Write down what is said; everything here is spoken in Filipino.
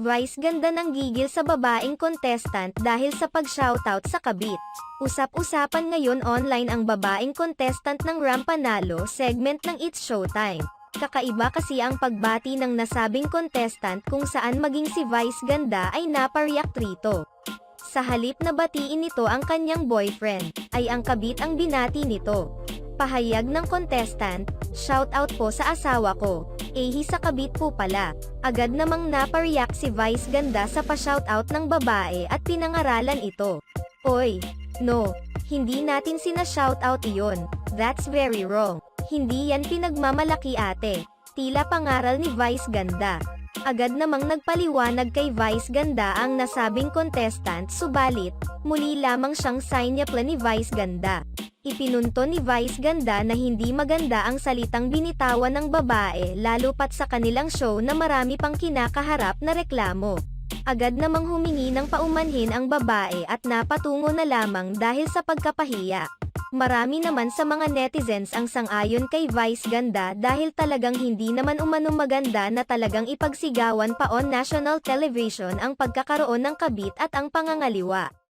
Vice ganda ng gigil sa babaeng contestant dahil sa pag-shoutout sa kabit. Usap-usapan ngayon online ang babaeng contestant ng Rampanalo segment ng It's Showtime. Kakaiba kasi ang pagbati ng nasabing contestant kung saan maging si Vice ganda ay napariyak rito. Sa halip na batiin nito ang kanyang boyfriend, ay ang kabit ang binati nito. Pahayag ng contestant, "Shoutout po sa asawa ko. Sa kabit po pala." Agad namang napariyak si Vice ganda sa pa-shoutout ng babae at pinangaralan ito. "Oy, no, hindi natin sina-shoutout iyon. That's very wrong. Hindi yan pinagmamalaki ate." Tila pangaral ni Vice ganda. Agad namang nagpaliwanag kay Vice ganda ang nasabing contestant, subalit, muli lamang siyang sinyapla ni Vice ganda. Ipinunto ni Vice ganda na hindi maganda ang salitang binitawan ng babae lalo pat sa kanilang show na marami pang kinakaharap na reklamo. Agad namang humingi ng paumanhin ang babae at napatungo na lamang dahil sa pagkapahiya. Marami naman sa mga netizens ang sang-ayon kay Vice ganda dahil talagang hindi naman umanong maganda na talagang ipagsigawan pa on national television ang pagkakaroon ng kabit at ang pangangaliwa.